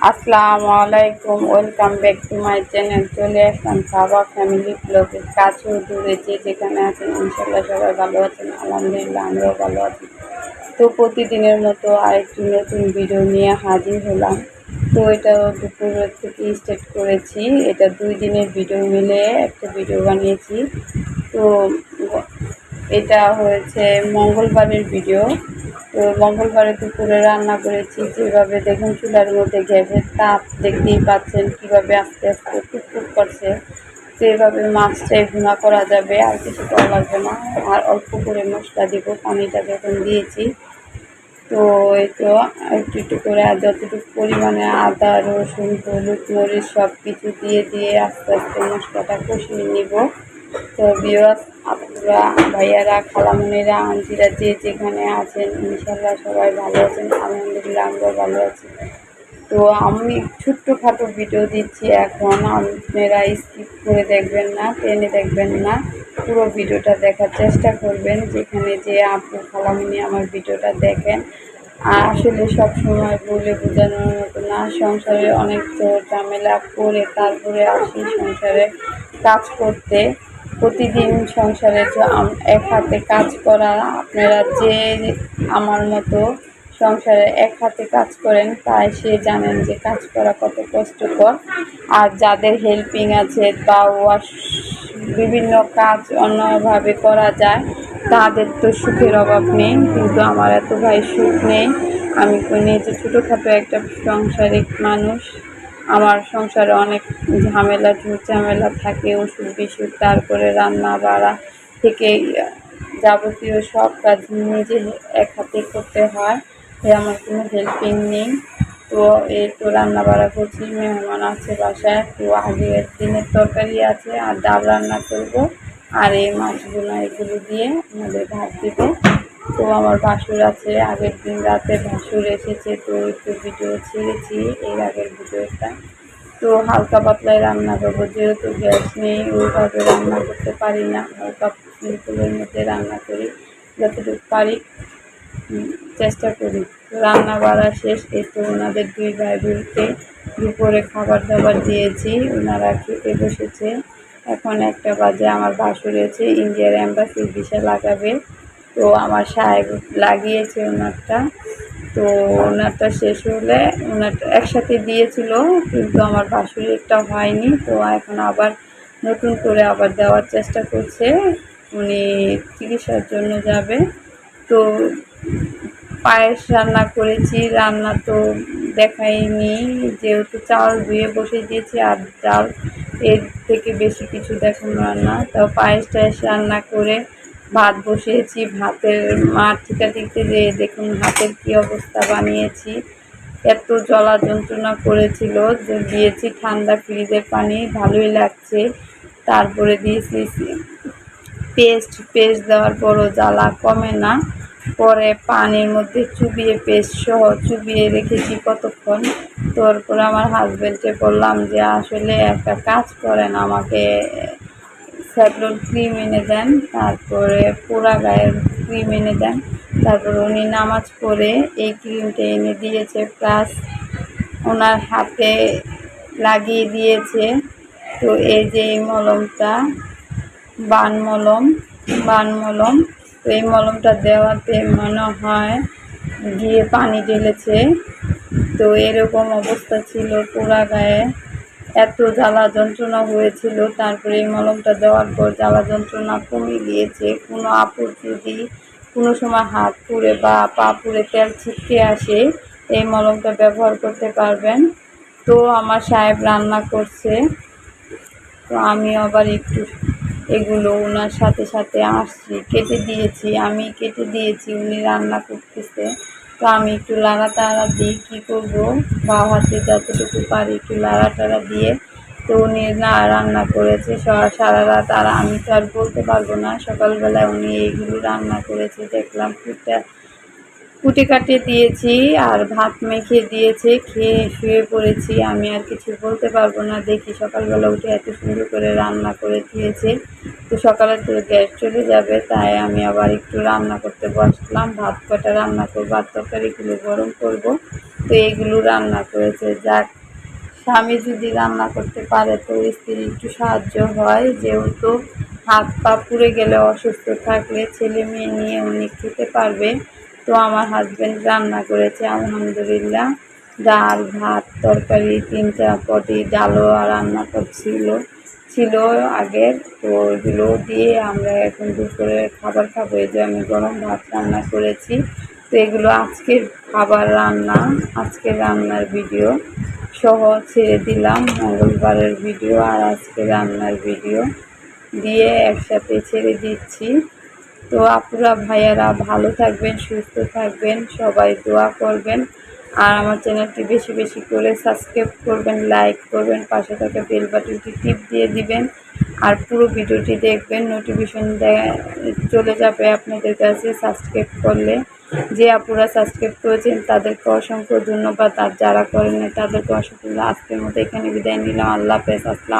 আসসালামু আলাইকুম, welcome back to my channel. চলে আসলাম সাবা ফ্যামিলি ব্লগের কাছেও দূরে যেখানে আছেন ইনশাল্লাহ সবাই ভালো আছেন। আলহামদুলিল্লাহ আমরাও ভালো আছি। তো প্রতিদিনের মতো আরেকটি নতুন ভিডিও নিয়ে হাজির হলাম। তো এটা দুপুর থেকে স্টার্ট করেছি, এটা 2 দিনের ভিডিও মিলে একটা ভিডিও বানিয়েছি। তো এটা হয়েছে মঙ্গলবারের ভিডিও। তো মঙ্গলবারে দুপুরে রান্না করেছি, যেভাবে দেখুন চুলার মধ্যে গ্যাসের তাপ দেখতেই পাচ্ছেন কীভাবে আস্তে আস্তে টুকটুক করছে। তো এভাবে মাছটাই ভুনা করা যাবে, আর কিছু করা লাগবে না। আর অল্প করে মশলা দিব, পানিটা যখন দিয়েছি। তো এই তো একটু একটু করে যতটুকু পরিমাণে আদা, রসুন, হলুদ, মরিচ সব কিছু দিয়ে দিয়ে আস্তে আস্তে মশলাটা কষিয়ে নিব। তো ভিউয়ার্স, আপনারা ভাইয়ারা, খালামণিরা, আন্টিরা যেখানে আছেন ইনশাল্লাহ সবাই ভালো আছেন। আলহামদুলিল্লাহ আমরাও ভালো আছি। তো আমি ছোট্টখাটো ভিডিও দিচ্ছি এখন, আপনারা স্কিপ করে দেখবেন না, টেনে দেখবেন না, পুরো ভিডিওটা দেখার চেষ্টা করবেন। যেখানে যে আপু খালামণি আমার ভিডিওটা দেখেন, আর আসলে সব সময় বলে বোঝানোর মতো না। সংসারে অনেক ঝামেলা করে তারপরে আসি সংসারে কাজ করতে। প্রতিদিন সংসারে এক হাতে কাজ করা, আপনারা যে আমার মতো সংসারে এক হাতে কাজ করেন তাই সে জানেন যে কাজ করা কত কষ্টকর। আর যাদের হেল্পিং আছে বা ওয়াশ বিভিন্ন কাজ অন্যভাবে করা যায়, তাদের তো সুখের অভাব নেই। কিন্তু আমার এত ভাই সুখ নেই। আমি নিজে ছোটোখাটো একটা সাংসারিক মানুষ। আমার সংসারে অনেক ঝামেলা ঝামেলা থাকে, ওষুধ বিষুধ, তারপরে রান্না বাড়া থেকে যাবতীয় সব কাজ নিজে এক হাতে করতে হয়। আমার কোনো হেল্পিং নেই। তো এই তো রান্না বাড়া করছি, মেহমান আছে বাসায়। তো আগের দিনের তরকারি আছে আর ডাল রান্না করব, আর এই মাছগুলো এগুলো দিয়ে আমাদের ভাত দেবো। তো আমার ভাসুর আছে, আগের দিন রাতে ভাসুর এসেছে, তো একটু ভিডিও ছেড়েছি এর আগের ভিডিওটা। তো হালকা পাতলায় রান্না করবো, যেহেতু গ্যাস নেই ওইভাবে রান্না করতে পারি না, হালকা সিম্পলের মধ্যে রান্না করি যতটুকু পারি, চেষ্টা করি। রান্না বাড়া শেষ। এই তো ওনাদের 2 ভাই বোনকে দুপুরে খাবার দাবার দিয়েছি, ওনারা খেতে বসেছে। এখন 1টা বাজে। আমার ভাসুর এসে ইন্ডিয়ার এম্বাসির ভিসা লাগাবে। তো আমার সাহেব লাগিয়েছে ওনারটা। তো ওনারটা শেষ হলে, ওনারটা একসাথে দিয়েছিল কিন্তু আমার ভাসুরেরটা হয়নি। তো এখন আবার নতুন করে আবার দেওয়ার চেষ্টা করছে। উনি চিকিৎসার জন্য যাবে। তো পায়েস রান্না করেছি, রান্না তো দেখাইনি যেহেতু চাল ধুয়ে বসে দিয়েছি, আর ডাল, এর থেকে বেশি কিছু দেখানো না। তো পায়েস টায়েস রান্না করে ভাত বসিয়েছি। ভাতের মাঠ ঠিকাতে যে দেখুন হাতের কী অবস্থা বানিয়েছি। এত জ্বলা যন্ত্রণা করেছিল যে দিয়েছি ঠান্ডা ফ্রিজের পানি, ভালোই লাগছে। তারপরে দিয়েছি পেস্ট দেওয়ার পরও জ্বালা কমে না। পরে পানির মধ্যে চুবিয়ে পেস্ট সহ চুবিয়ে রেখেছি কতক্ষণ। তারপর আমার হাজব্যান্ডকে বললাম যে আসলে একটা কাজ করেন, আমাকে স্যাভলন ক্রিম এনে দেন, তারপরে পোড়া গায়ের ক্রিম এনে দেন। তারপর উনি নামাজ পড়ে এই ক্রিমটা এনে দিয়েছে, প্লাস ওনার হাতে লাগিয়ে দিয়েছে। তো এই যে এই মলমটা বান মলম। তো এই মলমটা দেওয়াতে মনে হয় গিয়ে পানি ঢেলেছে। তো এরকম অবস্থা ছিল পোড়া গায়ে, এত জ্বালা যন্ত্রণা হয়েছিল। তারপরে এই মলমটা দেওয়ার পর জ্বালা যন্ত্রণা কমে গিয়েছে। কোনো আপুর যদি কোনো সময় হাত পুড়ে বা পা পুড়ে তেল ছিটকে আসে, এই মলমটা ব্যবহার করতে পারবেন। তো আমার সাহেব রান্না করছে, তো আমি আবার একটু এগুলো ওনার সাথে সাথে আসছি, আমি কেটে দিয়েছি, উনি রান্না করতেছে। তো আমি একটু লাড়া টাড়া দিই, কী করবো, বাঁ হাতে যতটুকু পারি একটু লাড়া টাড়া দিয়ে। তো উনি রান্না করেছে সারা রাত, আর আমি তো আর বলতে পারবো না। সকালবেলায় উনি এইগুলো রান্না করেছে, দেখলাম কুটে কাটে দিয়েছি আর ভাত মেখে দিয়েছে, খেয়ে শুয়ে পড়েছি। আমি আর কিছু বলতে পারবো না। দেখি সকালবেলা উঠে এত সুন্দর করে রান্না করে দিয়েছে, তো সকালে তো গ্যাস চলে যাবে, তাই আমি আবার একটু রান্না করতে বসলাম। ভাত কটা রান্না করবো আর তরকারিগুলো গরম করব, তো এইগুলো রান্না করেছে। যাক, স্বামী যদি রান্না করতে পারে তো স্ত্রীর একটু সাহায্য হয়, যেহেতু হাত পা পুড়ে গেলে অসুস্থ থাকলে ছেলে মেয়ে নিয়ে উনি খেতে পারবে। তো আমার হাজব্যান্ড রান্না করেছে আলহামদুলিল্লাহ। ডাল ভাত তরকারি 3টা পটি ডালও রান্না ছিল আগের, তো ওইগুলো দিয়ে আমরা এখন দুপুরে খাবার খাবো। এই যে আমি গরম ভাত রান্না করেছি। তো এগুলো আজকের খাবার রান্না, আজকের রান্নার ভিডিও সহ ছেড়ে দিলাম। মঙ্গলবারের ভিডিও আর আজকে রান্নার ভিডিও দিয়ে একসাথে ছেড়ে দিচ্ছি। তো আপুরা ভাইয়ারা ভালো থাকবেন, সুস্থ থাকবেন, সবাই দোয়া করবেন। আর আমার চ্যানেলটি বেশি বেশি করে সাবস্ক্রাইব করবেন, লাইক করবেন, পাশে থাকা বেল বাটনটি টিপ দিয়ে দিবেন। আর পুরো ভিডিওটি দেখবেন, নোটিফিকেশন চলে যাবে আপনাদের কাছে সাবস্ক্রাইব করলে। যে আপুরা সাবস্ক্রাইব করেছেন তাদেরকে অসংখ্য ধন্যবাদ, আর যারা করেন তাদেরকে অসংখ্য। আজকের মতো এখানে বিদায় নিলাম। আল্লাহ হাফেজ। আসসালাম।